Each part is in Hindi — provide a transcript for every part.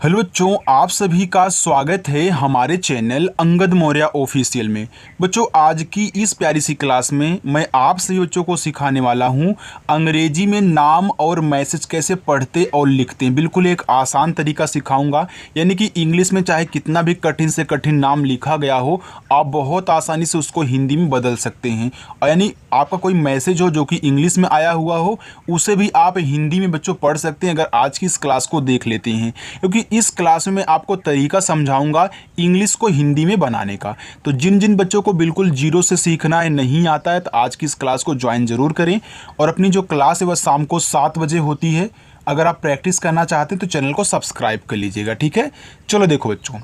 हेलो बच्चों, आप सभी का स्वागत है हमारे चैनल अंगद मौर्य ऑफिशियल में। बच्चों, आज की इस प्यारी सी क्लास में मैं आप सभी बच्चों को सिखाने वाला हूं अंग्रेजी में नाम और मैसेज कैसे पढ़ते और लिखते हैं। बिल्कुल एक आसान तरीका सिखाऊंगा, यानी कि इंग्लिश में चाहे कितना भी कठिन से कठिन नाम लिखा गया हो, आप बहुत आसानी से उसको हिंदी में बदल सकते हैं। और यानी आपका कोई मैसेज हो जो कि इंग्लिश में आया हुआ हो, उसे भी आप हिंदी में बच्चों पढ़ सकते हैं अगर आज की इस क्लास को देख लेते हैं, क्योंकि इस क्लास में मैं आपको तरीका समझाऊंगा इंग्लिश को हिंदी में बनाने का। तो जिन जिन बच्चों को बिल्कुल जीरो से सीखना है, नहीं आता है, तो आज की इस क्लास को ज्वाइन ज़रूर करें। और अपनी जो क्लास है वह शाम को 7 बजे होती है। अगर आप प्रैक्टिस करना चाहते हैं तो चैनल को सब्सक्राइब कर लीजिएगा, ठीक है। चलो देखो बच्चों,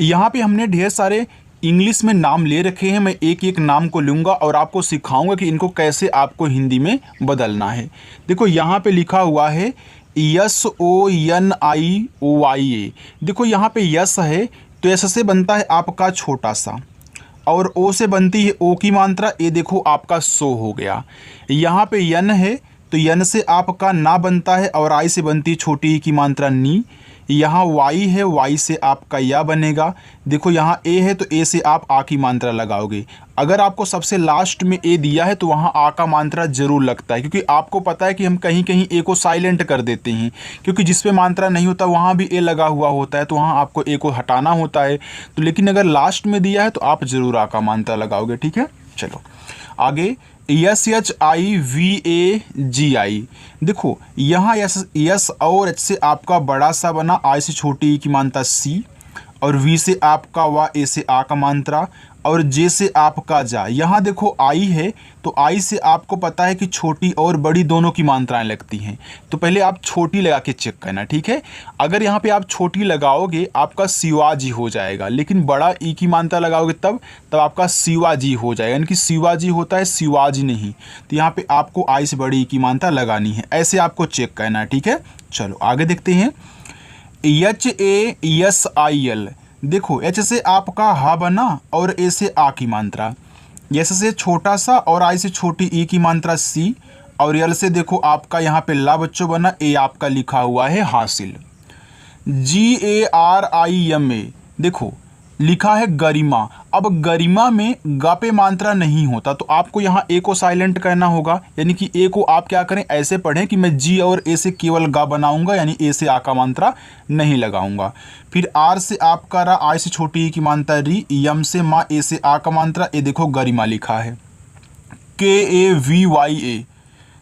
यहाँ पे हमने ढेर सारे इंग्लिश में नाम ले रखे हैं। मैं एक एक नाम को लूँगा और आपको सिखाऊंगा कि इनको कैसे आपको हिंदी में बदलना है। देखो यहाँ पे लिखा हुआ है SONIOYA। देखो यहाँ पे यस है तो यस से बनता है आपका छोटा सा, और ओ से बनती है ओ की मात्रा, ये देखो आपका सो हो गया। यहाँ पे यन है तो यन से आपका ना बनता है, और आई से बनती है छोटी ई की मात्रा नी। यहाँ वाई है, वाई से आपका या बनेगा। देखो यहाँ ए है तो ए से आप आ की मात्रा लगाओगे। अगर आपको सबसे लास्ट में ए दिया है तो वहाँ आ का मात्रा जरूर लगता है, क्योंकि आपको पता है कि हम कहीं कहीं ए को साइलेंट कर देते हैं, क्योंकि जिस पे मात्रा नहीं होता वहाँ भी ए लगा हुआ होता है, तो वहाँ आपको ए को हटाना होता है। तो लेकिन अगर लास्ट में दिया है तो आप जरूर आ का मात्रा लगाओगे, ठीक है। चलो आगे, SHIVAGI। देखो यहाँ यस और एच से आपका बड़ा सा बना, आई से छोटी ई की मात्रा सी, और वी से आपका वा, ए से आ का मात्रा, और जे से आपका जा। यहाँ देखो आई है तो आई से आपको पता है कि छोटी और बड़ी दोनों की मात्राएं लगती हैं, तो पहले आप छोटी लगा के चेक करना, ठीक है। अगर यहाँ पे आप छोटी लगाओगे आपका शिवाजी हो जाएगा, लेकिन बड़ा ई की मात्रा लगाओगे तब आपका शिवाजी हो जाएगा, यानी कि शिवाजी होता है शिवाजी नहीं। तो यहाँ पे आपको आई से बड़ी ई की मात्रा लगानी है, ऐसे आपको चेक करना है, ठीक है। चलो आगे देखते हैं। HASIL। देखो एच से आपका हा बना और ए से आ की मात्रा, एस से छोटा सा और आई से छोटी ई की मात्रा सी, और यल से देखो आपका यहाँ पे ला बच्चों बना, ए आपका लिखा हुआ है हासिल। GARIMA। देखो लिखा है गरिमा। अब गरिमा में गा पे मात्रा नहीं होता, तो आपको यहाँ ए को साइलेंट करना होगा, यानी कि ए को आप क्या करें, ऐसे पढ़ें कि मैं जी और ए से केवल गा बनाऊंगा, यानी ए से आ का मात्रा नहीं लगाऊंगा। फिर आर से आपका रा, आई से छोटी ई की मात्रा री, यम से माँ, ए से आ का मात्रा, ए देखो गरिमा लिखा है। KAVYA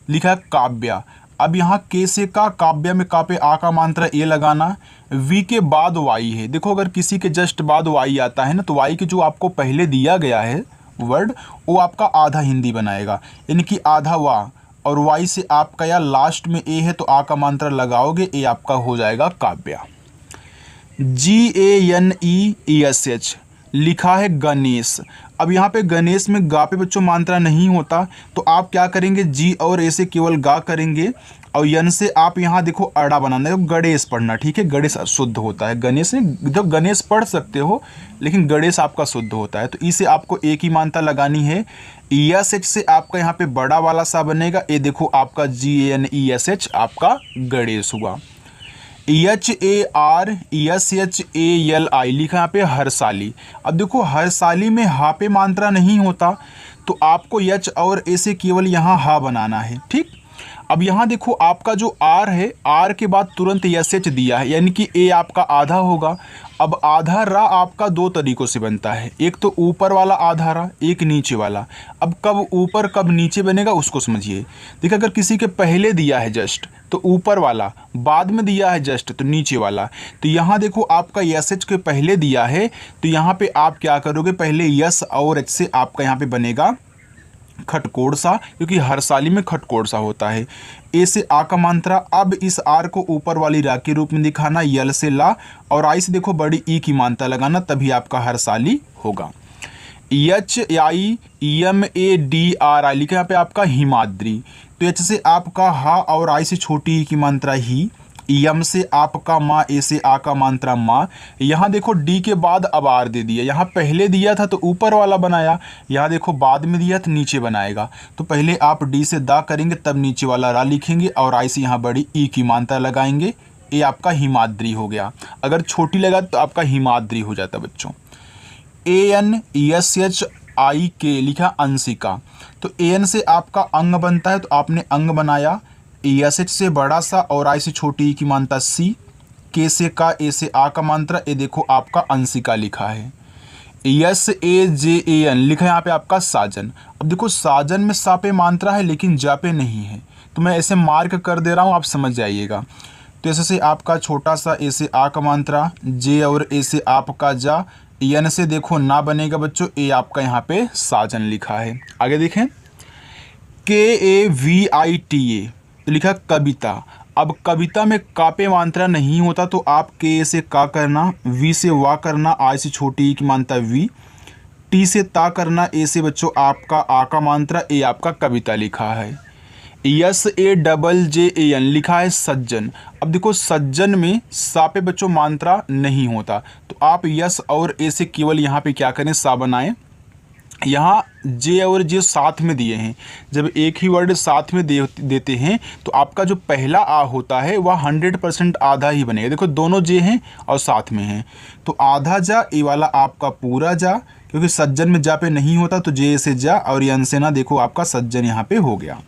लिखा है काव्या। अब यहाँ के से का, काव्या में का पे आ का मात्रा ए लगाना। वी के बाद वाई है। देखो अगर किसी के जस्ट बाद वाई आता है ना, तो वाई के जो आपको पहले दिया गया है वर्ड, वो आपका आधा हिंदी बनाएगा, यानी कि आधा वा, और वाई से आपका या लास्ट में ए है तो आ का मात्रा लगाओगे, ए आपका हो जाएगा काव्या। GANESH लिखा है गणेश। अब यहाँ पे गणेश में गा पे बच्चों मात्रा नहीं होता, तो आप क्या करेंगे, जी और ए से केवल गा करेंगे, और यन से आप यहाँ देखो अड़ा बनाना है, तो गणेश पढ़ना, ठीक है। गणेश शुद्ध होता है, गणेश में जब गणेश पढ़ सकते हो, लेकिन गणेश आपका शुद्ध होता है, तो इसे आपको ए की मात्रा लगानी है। ESH से आपका यहाँ पे बड़ा वाला सा बनेगा, ये देखो आपका GANESH आपका गणेश हुआ। HARSHALI लिखा यहाँ पे हरसाली। अब देखो हरसाली में हा पे मात्रा नहीं होता, तो आपको यच और ए से केवल यहाँ हा बनाना है, ठीक। अब यहाँ देखो आपका जो आर है, आर के बाद तुरंत यस एच दिया है, यानी कि ए आपका आधा होगा। अब आधा रा आपका दो तरीक़ों से बनता है, एक तो ऊपर वाला आधा रा, एक नीचे वाला। अब कब ऊपर कब नीचे बनेगा उसको समझिए। देखिए अगर किसी के पहले दिया है जस्ट तो ऊपर वाला, बाद में दिया है जस्ट तो नीचे वाला। तो यहाँ देखो आपका यस एच के पहले दिया है, तो यहाँ पे आप क्या करोगे, पहले यस और एच से आपका यहाँ पे बनेगा खटकोड़ सा, क्योंकि हर साली में खटकोड़ सा होता है। ए से आ का मात्रा, अब इस आर को ऊपर वाली रा के रूप में दिखाना, यल से ला, और आई से देखो बड़ी ई की मात्रा लगाना, तभी आपका हर साली होगा। HIMADRI लिखा यहाँ पे आपका हिमाद्री। तो एच से आपका हा और आई से छोटी ई की मात्रा ही, यम से आपका माँ, ए से आ का मात्रा माँ। यहाँ देखो डी के बाद अब आर दे दिया, यहाँ पहले दिया था तो ऊपर वाला बनाया, यहाँ देखो बाद में दिया तो नीचे बनाएगा। तो पहले आप डी से दा करेंगे तब नीचे वाला रा लिखेंगे, और आई से यहाँ बड़ी ई की मात्रा लगाएंगे, ए आपका हिमाद्री हो गया। अगर छोटी लगा तो आपका हिमाद्री हो जाता बच्चों। ANSHIK लिखा अंशिका, तो AN से आपका अंग बनता है तो आपने अंग बनाया। SH से बड़ा सा और I से छोटी ई की मात्रा C, K से का, A से आ का मात्रा, ए देखो आपका अंशिका लिखा है। SAJAN लिखा है यहाँ पे आपका साजन। अब देखो साजन में सा पे मात्रा है लेकिन जा पे नहीं है, तो मैं ऐसे मार्क कर दे रहा हूँ, आप समझ जाइएगा। तो ऐसे से आपका छोटा सा ए से आ का मात्रा, जे और ए से आपका जा, यन से देखो ना बनेगा बच्चों, ए आपका यहाँ पे साजन लिखा है। आगे देखें KAVITA तो लिखा कविता। अब कविता में का पे मात्रा नहीं होता तो आप के से का करना, वी से वा करना, आई से छोटी ई की मात्रा वी, टी से ता करना, ए से बच्चों आपका आ का मात्रा, ए आपका कविता लिखा है। SAJJAN लिखा है सज्जन। अब देखो सज्जन में सा पे बच्चों मात्रा नहीं होता तो आप यस और ए से केवल यहाँ पे क्या करें, सा बनाएं। यहाँ जे और जे साथ में दिए हैं, जब एक ही वर्ड साथ में देते हैं तो आपका जो पहला आ होता है वह 100% आधा ही बनेगा। देखो दोनों जे हैं और साथ में हैं तो आधा जा, ए वाला आपका पूरा जा, क्योंकि सज्जन में जा पे नहीं होता तो जे से जा और यन से ना, देखो आपका सज्जन यहाँ पे हो गया।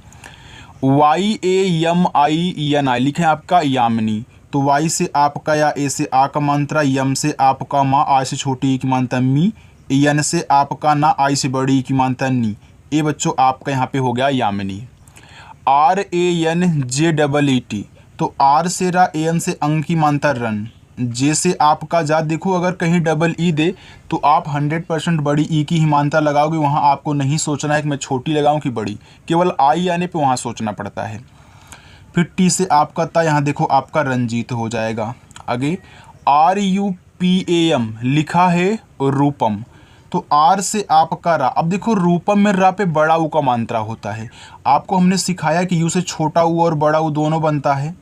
YAMINI लिखे आपका यामिनी, तो वाई से आपका या ए से आ का मात्रा, यम से आपका माँ, आ से छोटी ई की मात्रा मी, यन से आपका ना, आई से बड़ी ई की मात्रा नी, ए बच्चों आपका यहाँ पे हो गया यामिनी। RANJEET तो आर से रा, एन से अंग की मात्रा रन, जे से आपका जा, देखो अगर कहीं डबल ई दे तो आप 100% बड़ी ई की ही मात्रा लगाओगे, वहाँ आपको नहीं सोचना है कि मैं छोटी लगाऊं कि बड़ी, केवल आई आने पे वहाँ सोचना पड़ता है। फिर टी से आपका ता, यहाँ देखो आपका रंजीत हो जाएगा। आगे RUPAM लिखा है रूपम, तो आर से आपका रा। अब देखो रूपम में रा पे बड़ा ऊ का मात्रा होता है, आपको हमने सिखाया कि यू से छोटा ऊ और बड़ा ऊ दोनों बनता है।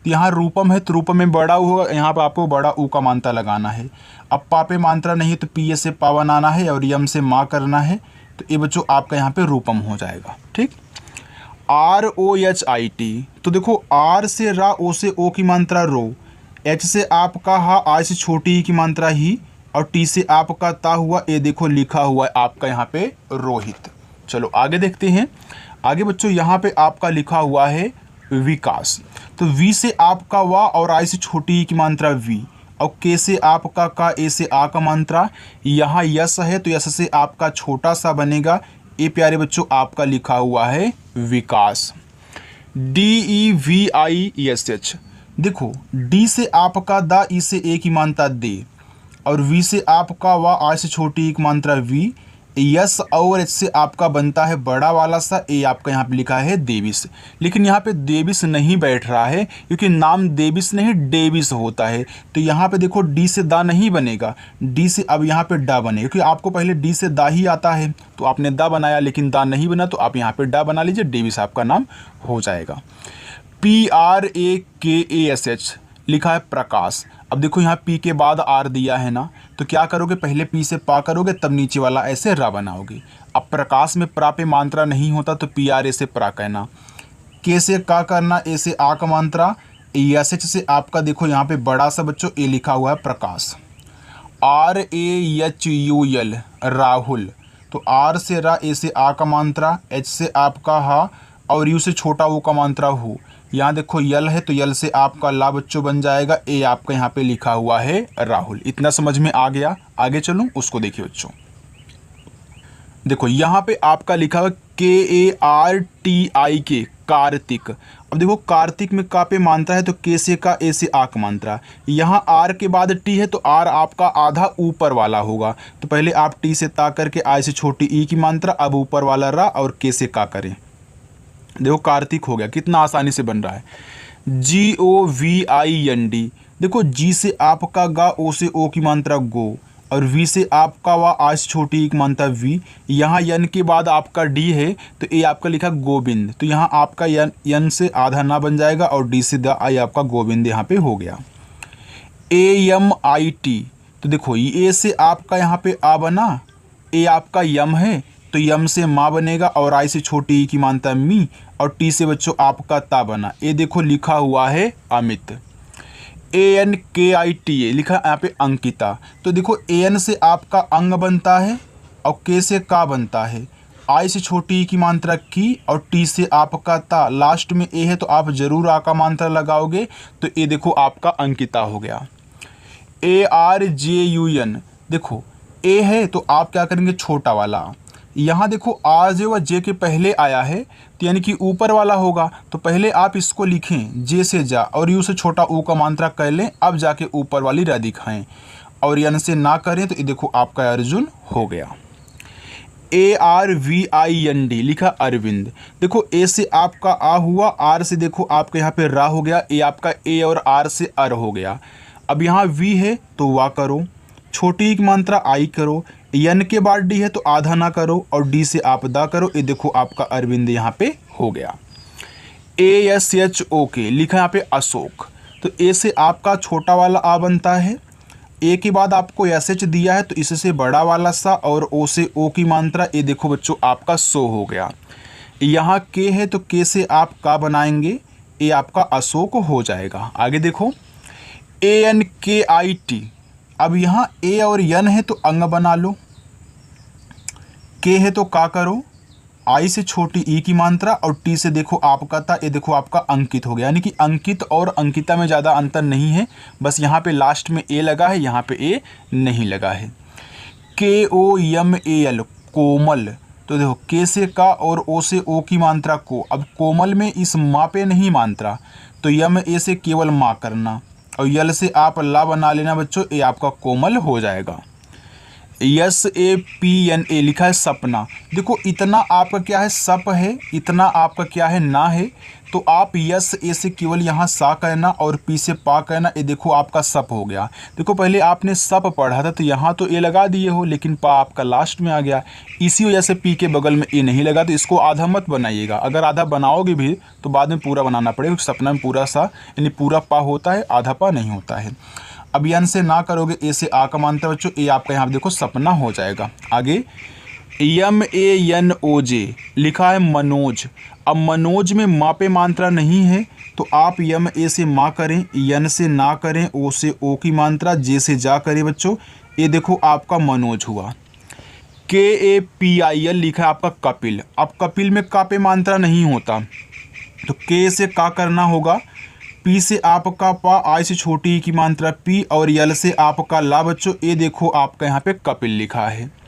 तो यहाँ रूपम है तो रूपम में बड़ा ऊ होगा, यहाँ पे आपको बड़ा ऊ का मात्रा लगाना है। अब पा पे मात्रा नहीं है तो पी से पा बनाना है और यम से माँ करना है, तो ये बच्चों आपका यहाँ पे रूपम हो जाएगा। ठीक। ROHIT तो देखो आर से रा, ओ से ओ की मात्रा रो, एच से आपका हा, आई से छोटी ई की मात्रा ही, और टी से आपका ता हुआ, ए देखो लिखा हुआ है आपका यहाँ पे रोहित। चलो आगे देखते हैं। आगे बच्चों यहाँ पे आपका लिखा हुआ है विकास, तो वी से आपका वा और आई से छोटी ई की मात्रा वी, और के से आपका का, ए से आ का मात्रा, यहाँ यस है तो यस से आपका छोटा सा बनेगा, ए प्यारे बच्चों आपका लिखा हुआ है विकास। DEVISH देखो डी से आपका दा, ई से ए की मात्रा दे, और वी से आपका वा, आई से छोटी एक मात्रा वी, यस और एच से आपका बनता है बड़ा वाला सा, ए आपका यहाँ पे लिखा है देविस। लेकिन यहाँ पे देविस नहीं बैठ रहा है क्योंकि नाम देविस नहीं डेविस होता है, तो यहाँ पे देखो डी से दा नहीं बनेगा, डी से अब यहाँ पे डा बनेगा, क्योंकि आपको पहले डी से दा ही आता है तो आपने दा बनाया, लेकिन दा नहीं बना तो आप यहाँ पे डा बना लीजिए, डेविस आपका नाम हो जाएगा। PRAKASH लिखा है प्रकाश। अब देखो यहाँ पी के बाद आर दिया है ना, तो क्या करोगे, पहले पी से पा करोगे तब नीचे वाला ऐसे रा बनाओगे। अब प्रकाश में प्रा पे मात्रा नहीं होता तो PRA से प्रा कहना, के से का करना, ए से आ का मात्रा, एच से आपका देखो यहाँ पे बड़ा सा बच्चों ए लिखा हुआ है प्रकाश। RAHUL राहुल, तो आर से रा, ए से आ का मात्रा, एच से आपका हा, और यू से छोटा वो का मात्रा हो, यहाँ देखो यल है तो यल से आपका ला बच्चों बन जाएगा, ए आपका यहाँ पे लिखा हुआ है राहुल। इतना समझ में आ गया। आगे चलूँ उसको देखिए बच्चों, देखो यहाँ पे आपका लिखा हुआ KARTIK कार्तिक। अब देखो कार्तिक में का पे मात्रा है तो के से का, ए से आ का मात्रा, यहाँ आर के बाद टी है तो आर आपका आधा ऊपर वाला होगा, तो पहले आप टी से ता करके आई से छोटी ई की मात्रा, अब ऊपर वाला रा और के से का करें, देखो कार्तिक हो गया। कितना आसानी से बन रहा है। GOVIND देखो जी से आपका गा, ओ से ओ की मात्रा गो, और वी से आपका वा, आज से छोटी एक मात्रा वी, यहाँ यन के बाद आपका डी है तो ए आपका लिखा गोविंद, तो यहाँ आपका यन से आधा ना बन जाएगा और डी से द आई आपका गोविंद यहाँ पे हो गया। AMIT तो देखो ए से आपका यहाँ पे आ बना, ए आपका यम है तो यम से माँ बनेगा, और आई से छोटी ई की मात्रा मी, और टी से बच्चों आपका ता बना, ए देखो लिखा हुआ है अमित। ANKITA लिखा है यहाँ पे अंकिता। तो देखो AN से आपका अंग बनता है और K से का बनता है, I से छोटी की मात्रा की और T से आपका ता, लास्ट में A है तो आप जरूर आ का मात्रा लगाओगे, तो ये देखो आपका अंकिता हो गया। ARJUN, देखो A है तो आप क्या करेंगे छोटा वाला, यहाँ देखो आर जो है जे के पहले आया है तो यानी कि ऊपर वाला होगा, तो पहले आप इसको लिखें जे से जा और यू से छोटा ऊ का मात्रा कर लें, अब जाके ऊपर वाली र दिखाएं और यन से ना करें तो ये देखो आपका अर्जुन हो गया। ARVIND लिखा अरविंद। देखो ए से आपका आ हुआ, आर से देखो आपका यहाँ पे रा हो गया, ए आपका ए और आर से अर हो गया। अब यहाँ वी है तो वा करो, छोटी की मात्रा आई करो, यन के बाद डी है तो आधा ना करो और डी से आप दा करो, ये देखो आपका अरविंद यहाँ पे हो गया। ASHOK लिखा यहाँ पे अशोक। तो ए से आपका छोटा वाला आ बनता है, ए के बाद आपको SH दिया है तो इससे बड़ा वाला सा और ओ से ओ की मात्रा, ये देखो बच्चों आपका सो हो गया। यहाँ के है तो के से आप का बनाएंगे, ये आपका अशोक हो जाएगा। आगे देखो ANKIT। अब यहाँ ए और यन है तो अंग बना लो, के है तो का करो, आई से छोटी ई की मात्रा और टी से देखो आपका था, ये देखो आपका अंकित हो गया। यानी कि अंकित और अंकिता में ज़्यादा अंतर नहीं है, बस यहाँ पे लास्ट में ए लगा है, यहाँ पे ए नहीं लगा है। KOMAL कोमल। तो देखो के से का और ओ से ओ की मात्रा को, अब कोमल में इस माँ पे नहीं मात्रा, तो यम ए से केवल माँ करना और यल से आप ला बना लेना बच्चों, ये आपका कोमल हो जाएगा। SAPNA लिखा है सपना। देखो इतना आपका क्या है सप है, इतना आपका क्या है ना है, तो आप यस ए से केवल यहाँ सा कहना और पी से पा कहना, ये देखो आपका सप हो गया। देखो पहले आपने सप पढ़ा था तो यहाँ तो ए लगा दिए हो, लेकिन पा आपका लास्ट में आ गया, इसी वजह से पी के बगल में ए नहीं लगा, तो इसको आधा मत बनाइएगा। अगर आधा बनाओगे भी तो बाद में पूरा बनाना पड़ेगा, सपना में पूरा सा यानी पूरा पा होता है, आधा पा नहीं होता है। अब यन से ना करोगे, ए से आ का मानता है बच्चों, ए आपका यहाँ देखो सपना हो जाएगा। आगे MANOJ लिखा है मनोज। अब मनोज में माँ पे मात्रा नहीं है तो आप यम ए से माँ करें, यन से ना करें, ओ से ओ की मात्रा, जे से जा करें बच्चों, ये देखो आपका मनोज हुआ। KAPIL लिखा है आपका कपिल। अब कपिल में का पे मात्रा नहीं होता तो के से का करना होगा, पी से आपका पा, आई से छोटी की मात्रा पी और यल से आपका ला बच्चों, ये देखो आपका यहाँ पे कपिल लिखा है।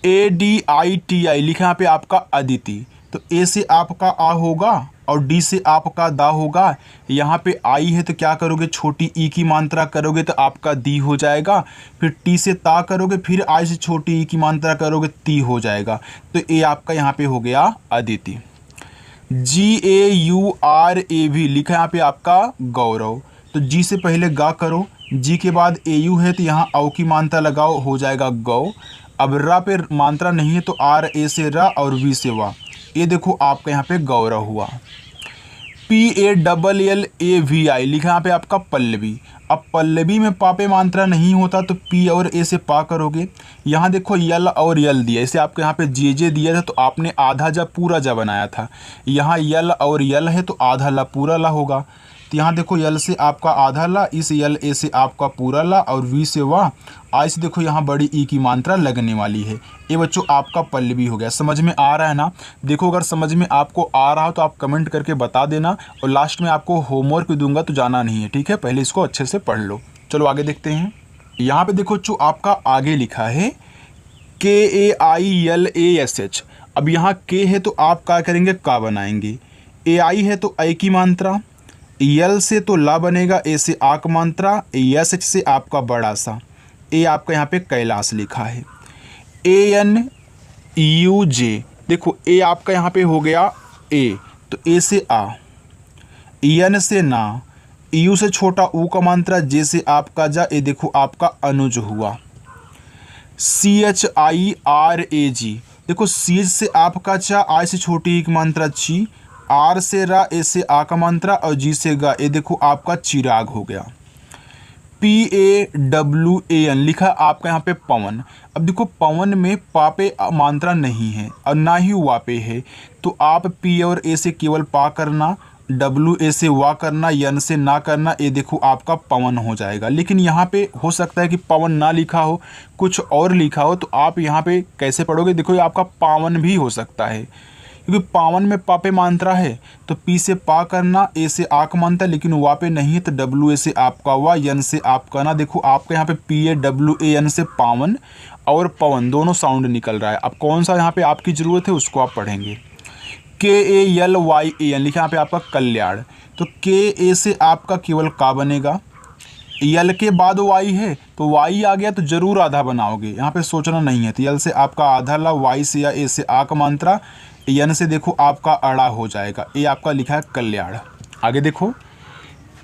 ADITI लिखा यहाँ पे आपका अदिति। तो ए से आपका आ होगा और डी से आपका दा होगा, यहाँ पे आई है तो क्या करोगे छोटी ई की मात्रा करोगे तो आपका दी हो जाएगा, फिर टी से ता करोगे, फिर आई से छोटी ई की मात्रा करोगे ती हो जाएगा, तो ए आपका यहाँ पे हो गया अदिति। GAURAV लिखा है यहाँ पे आपका गौरव। तो जी से पहले गा करो, जी के बाद AU है तो यहाँ औ की मात्रा लगाओ, हो जाएगा गौ। अब रा पे मात्रा नहीं है तो आर ए से रा और वी से वा, ये देखो आपका यहाँ पे गौरव हुआ। PALLAVI लिखा यहाँ पे आपका पल्लवी। अब पल्लवी में पा पे मात्रा नहीं होता तो पी और ए से पा करोगे, यहाँ देखो यल और यल दिया, इसे आपके यहाँ पे जे दिया था तो आपने आधा जा पूरा जा बनाया था, यहाँ यल और यल है तो आधा ला पूरा ला होगा, तो यहाँ देखो यल से आपका आधा ला, इस यल ए से आपका पूरा ला और वी से वाह, आई से देखो यहाँ बड़ी ई की मात्रा लगने वाली है, ये बच्चों आपका पल्लवी हो गया। समझ में आ रहा है ना? देखो अगर समझ में आपको आ रहा हो तो आप कमेंट करके बता देना, और लास्ट में आपको होमवर्क भी दूंगा तो जाना नहीं है, ठीक है? पहले इसको अच्छे से पढ़ लो। चलो आगे देखते हैं। यहाँ पे देखो जो आपका आगे लिखा है KAILASH। अब यहाँ के है तो आप क्या करेंगे का बनाएंगे, AI है तो आई की मात्रा, यल से तो ला बनेगा, ए से आ का मात्रा, एस से आपका बड़ा सा, ए आपका यहाँ पे कैलाश लिखा है। ANUJ देखो ए आपका यहाँ पे हो गया ए, तो ए से आ, यन से ना, यू से छोटा ऊ का मात्रा, जे से आपका जा, ए देखो आपका अनुज हुआ। CHIRAG देखो सी से आपका चा, आई से छोटी एक मात्रा ची, आर से रा, ए से आ का मात्रा और जी से गा, ये देखो आपका चिराग हो गया। PAWAN लिखा आपका यहाँ पे पवन। अब देखो पवन में पा पे मात्रा नहीं है और ना ही वा पे है, तो आप पी और ए से केवल पा करना डब्ल्यू ए से वा करना, यन से ना करना, ये देखो आपका पवन हो जाएगा। लेकिन यहाँ पे हो सकता है कि पवन ना लिखा हो, कुछ और लिखा हो, तो आप यहाँ पे कैसे पढ़ोगे? देखो ये आपका पावन भी हो सकता है, क्योंकि पावन में पा पे मात्रा है, तो पी से पा करना, ए से आ का मात्रा, लेकिन वा पे नहीं है, तो डब्ल्यू ए से आपका वा, यन से आपका ना। देखो आपका यहाँ पे P A W A N से पावन और पवन दोनों साउंड निकल रहा है। अब कौन सा यहाँ पे आपकी ज़रूरत है उसको आप पढ़ेंगे। K A L Y A N लिखा यहाँ पे आपका कल्याण, तो के ए से आपका केवल का बनेगा, यल के बाद वाई है तो वाई आ गया तो जरूर आधा बनाओगे, यहाँ पे सोचना नहीं है। तो यल से आपका आधा ला, वाई से या ए से आ का मात्रा, यन से देखो आपका अड़ा हो जाएगा। ए आपका लिखा है कल्याण। आगे देखो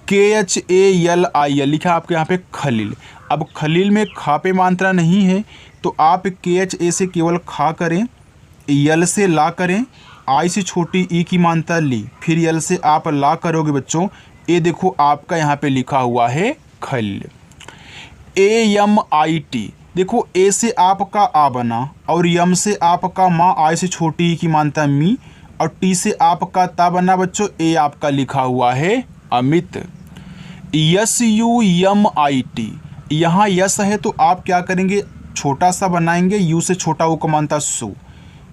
के H A L I L लिखा आपके यहाँ पे खलील। अब खलील में खा पे मात्रा नहीं है, तो आप के एच ए से केवल खा करें, यल से ला करें, आई से छोटी ई की मात्रा ली, फिर यल से आप ला करोगे बच्चों, ये देखो आपका यहाँ पे लिखा हुआ है खल। ए यम आई टी, देखो ए से आपका आ बना और यम से आपका माँ, आई से छोटी ई की मात्रा मी, और टी से आपका ता बना बच्चों, ए आपका लिखा हुआ है Amit. S U M I T, यहाँ यस है तो आप क्या करेंगे? छोटा सा बनाएंगे, यू से छोटा वो का मात्रा सु,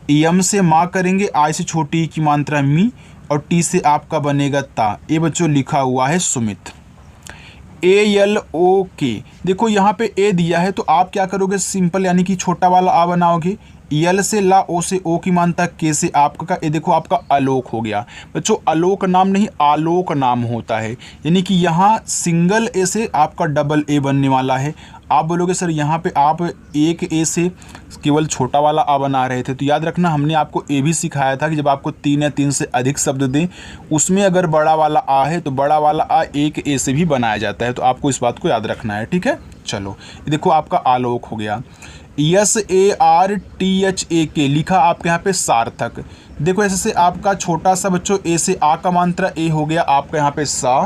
यम से माँ करेंगे, आई से छोटी की मात्रा मी, और टी से आपका बनेगा ता। ये बच्चों लिखा हुआ है सुमित। ए एल ओ के, देखो यहाँ पे ए दिया है तो आप क्या करोगे? सिंपल यानी कि छोटा वाला आ बनाओगे, यल से ला, ओ से ओ की मानता, के से आपका, ये देखो आपका आलोक हो गया बच्चों। आलोक नाम नहीं आलोक नाम होता है, यानी कि यहाँ सिंगल ए से आपका डबल ए बनने वाला है। आप बोलोगे सर यहाँ पे आप एक ए से केवल छोटा वाला आ बना रहे थे, तो याद रखना हमने आपको ए भी सिखाया था कि जब आपको 3 या 3 से अधिक शब्द दें, उसमें अगर बड़ा वाला आ है तो बड़ा वाला आ एक ए से भी बनाया जाता है, तो आपको इस बात को याद रखना है, ठीक है। चलो ये देखो आपका आलोक हो गया। Yes A R T H A के लिखा आपके यहाँ पे सार्थक। देखो ऐसे से आपका छोटा सा बच्चों ए से आ का मात्रा ए हो गया आपका यहाँ पे सा।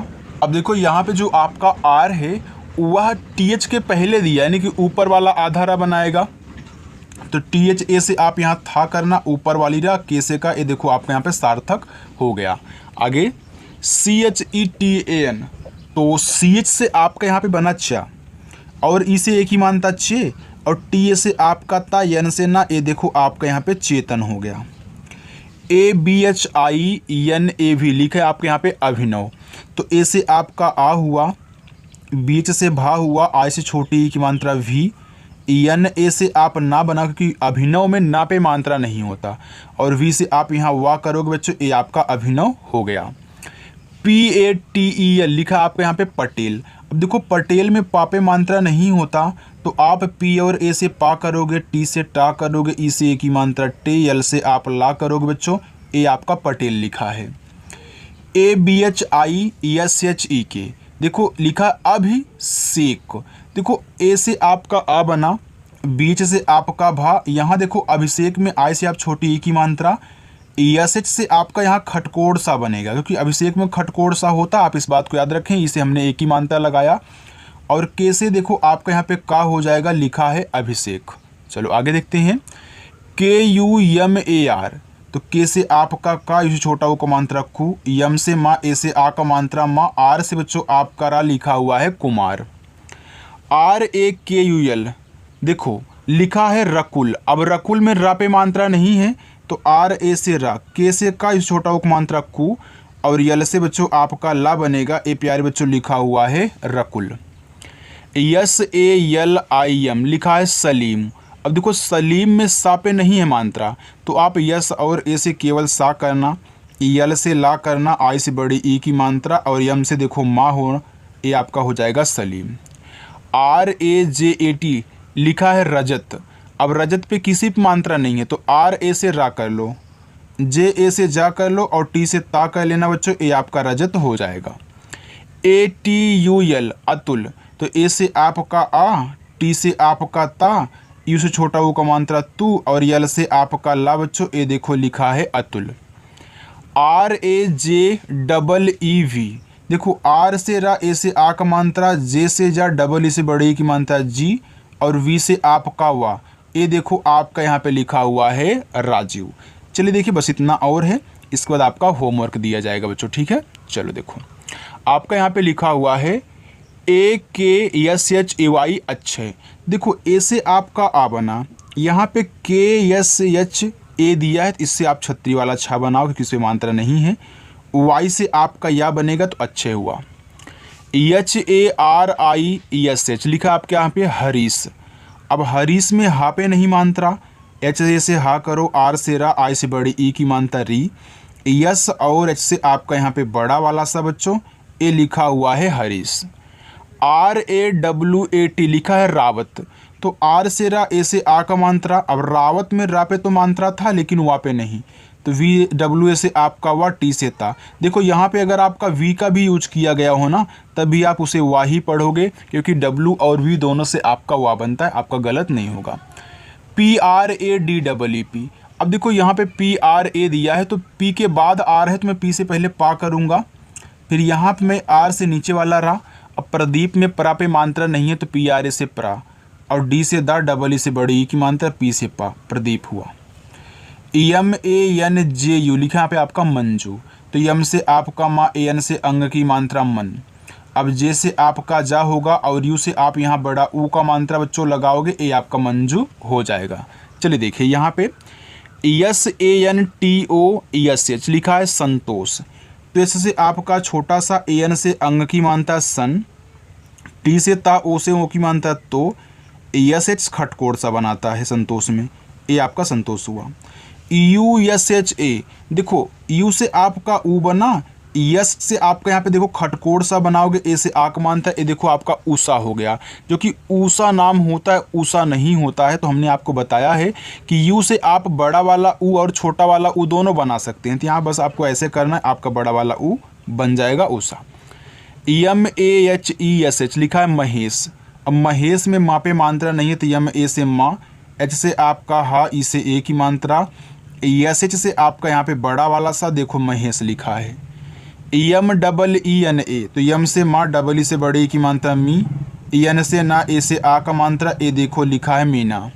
अब देखो यहाँ पे जो आपका आर है वह टी एच के पहले दिया, यानी कि ऊपर वाला आधारा बनाएगा, तो टी एच ए से आप यहाँ था करना, ऊपर वाली रहा के से का, ये देखो आपके यहाँ पे सार्थक हो गया। आगे C H E T A N, तो सी एच से आपका यहाँ पे बना चा, और ई से एक ही मानता चे, और टी ए से आपका ता, एन से ना, ये देखो आपका यहाँ पे चेतन हो गया। A B H I N A भी लिखा है आपके यहाँ पे अभिनव, तो ए से आपका आ हुआ, बीच से भा हुआ, आई से छोटी की मात्रा वी, एन ए से आप ना बना क्योंकि अभिनव में ना पे मात्रा नहीं होता, और वी से आप यहाँ वा करोगे बच्चों, ए आपका अभिनव हो गया। P A T E L लिखा आपके यहाँ पे पटेल। अब देखो पटेल में पा पे मात्रा नहीं होता, तो आप पी और ए से पा करोगे, टी से टा करोगे, ई से ए की मात्रा टे, यल से आप ला करोगे बच्चों, ए आपका पटेल लिखा है। A B H I S H E K, देखो लिखा अभिषेक। देखो ए से आपका आ बना, बीच से आपका भा, यहाँ देखो अभिषेक में आई से आप छोटी ई की मात्रा, एस एच से आपका यहाँ खटकोड़ सा बनेगा, क्योंकि अभिषेक में खटकोड़ सा होता, आप इस बात को याद रखें, इसे हमने एक ही मात्रा लगाया। और के से देखो आपका यहाँ पे का हो जाएगा, लिखा है अभिषेक। चलो आगे देखते हैं। के यू एम ए आर, तो के से आपका का, यू से छोटा वो का मात्रा कु, यम से माँ, ए से आ का मात्रा माँ, आर से बच्चों आपका रा लिखा हुआ है कुमार। आर ए के यू एल, देखो लिखा है रकुल। अब रकुल में रा पे मात्रा नहीं है, तो आर ए से रा, के से का, यू छोटा वो मात्रा कु, और यल से बच्चों आपका ला बनेगा, ए प्यारे बच्चों लिखा हुआ है Rakul. Yes A L I am लिखा है सलीम। अब देखो सलीम में सा पे नहीं है मात्रा, तो आप यस और ए से केवल सा करना, यल से ला करना, आई से बड़ी ई की मात्रा, और यम से देखो माँ हो, ये आपका हो जाएगा Salim. R A J A T लिखा है रजत। अब रजत पे किसी पे मात्रा नहीं है, तो आर ए से रा कर लो, जे ए से जा कर लो, और टी से ता कर लेना बच्चों, ये आपका रजत हो जाएगा। A T U L Atul, तो ए से आपका आ, टी से आपका ता, यू से छोटा वो का मात्रा तू, और यल से आपका ला बच्चों, ये देखो लिखा है Atul. R A J double E V, देखो आर से रा, ए से आ का मात्रा, जे से जा, डबल ई से बड़ी की मात्रा जी, और वी से आपका वा, ये देखो आपका यहाँ पे लिखा हुआ है राजीव। चलिए देखिए बस इतना और है, इसके बाद आपका होमवर्क दिया जाएगा बच्चों, ठीक है। चलो देखो, आपका यहाँ पे लिखा हुआ है AKSHAY अच्छे। देखो ए से आपका आ बना, यहाँ पे KSHA दिया है, तो इससे आप छतरी वाला छा बनाओ क्योंकि इसमें मात्रा नहीं है। वाई से आपका या बनेगा तो अच्छे हुआ। HARIESH लिखा आपके यहाँ पे हरीश। अब हरीश में हा पे नहीं मात्रा, H से हा करो, R से रा, I से बड़ी ई की मात्रा री, यस और H से आपका यहाँ पे बड़ा वाला सा बच्चों ए लिखा हुआ है हरीश। RAWAT लिखा है रावत, तो आर से रा, ए से आ का मात्रा। अब रावत में रा पे तो मात्रा था लेकिन वा पे नहीं, तो VWA से आपका वा, टी से ता। देखो यहाँ पे अगर आपका वी का भी यूज किया गया हो ना, तब भी आप उसे वा ही पढ़ोगे क्योंकि W और V दोनों से आपका वा बनता है, आपका गलत नहीं होगा। PRADEEP। अब देखो यहाँ पे PRA दिया है तो P के बाद R है तो मैं P से पहले पा करूँगा, फिर यहाँ पे मैं R से नीचे वाला रा। अब प्रदीप में प्रा पे मात्रा नहीं है तो PRA से प्रा, और D से दा, डबल ई से बड़ी ई की मात्रा, P से पा, प्रदीप हुआ। MANJU लिखा यहाँ पे आपका मंजू, तो यम से आपका माँ, AN से अंग की मात्रा मन। अब जे से आपका जा होगा और यू से आप यहाँ बड़ा ऊ का मात्रा बच्चों लगाओगे, ए आपका मंजू हो जाएगा। चलिए देखिए यहाँ पे SANTOESH लिखा है संतोष, तो एस से आपका छोटा सा, AN से अंग की मात्रा सन, टी से ता, ओ से ओ की मात्रा तो, ESH खटकोड़ सा बनाता है संतोष में, ए आपका संतोष हुआ। USHA देखो यू से आपका ऊ बना, यस से आपका यहाँ पे देखो खटकोड़ सा बनाओगे, ए से आक मानता है, ए देखो आपका ऊषा हो गया, जो कि ऊषा नाम होता है, ऊषा नहीं होता है। तो हमने आपको बताया है कि यू से आप बड़ा वाला ऊ और छोटा वाला ऊ दोनों बना सकते हैं, तो यहाँ बस आपको ऐसे करना है, आपका बड़ा वाला ऊ बन जाएगा ऊषा। MAHESH लिखा है महेश। अब महेश में माँ पे मात्रा नहीं है तो यम ए से माँ, एच से आपका हा, ई से ए की मात्रा, ESH से आपका यहाँ पे बड़ा वाला सा देखो महेश लिखा है। MEENA तो यम से माँ, डबल ई से बड़ी की मात्रा मी, EN से ना, ए से आ का मात्रा, ए देखो लिखा है मीना।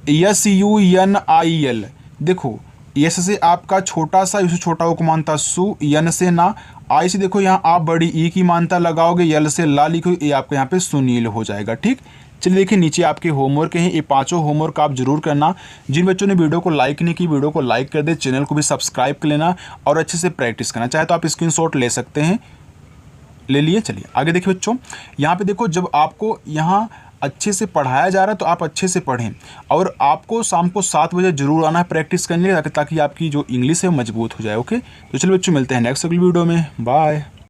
SUNIL देखो यस से आपका छोटा सा, इसे छोटा ओ को मानता सु, यन से ना, आई से देखो यहाँ आप बड़ी ई की मानता लगाओगे, यल से ला लिखो, ये आपका यहाँ पे सुनील हो जाएगा, ठीक। चलिए देखिए नीचे आपके होमवर्क हैं, ये पांचों होमवर्क आप जरूर करना। जिन बच्चों ने वीडियो को लाइक नहीं की, वीडियो को लाइक कर दे, चैनल को भी सब्सक्राइब कर लेना और अच्छे से प्रैक्टिस करना। चाहे तो आप स्क्रीनशॉट ले सकते हैं, ले लिए। चलिए आगे देखिए बच्चों, यहाँ पे देखो जब आपको यहाँ अच्छे से पढ़ाया जा रहा है तो आप अच्छे से पढ़ें, और आपको शाम को 7 बजे जरूर आना है प्रैक्टिस करने के लिए, ताकि आपकी जो इंग्लिश है वो मजबूत हो जाए। ओके, तो चलिए बच्चों मिलते हैं नेक्स्ट अगली वीडियो में, बाय।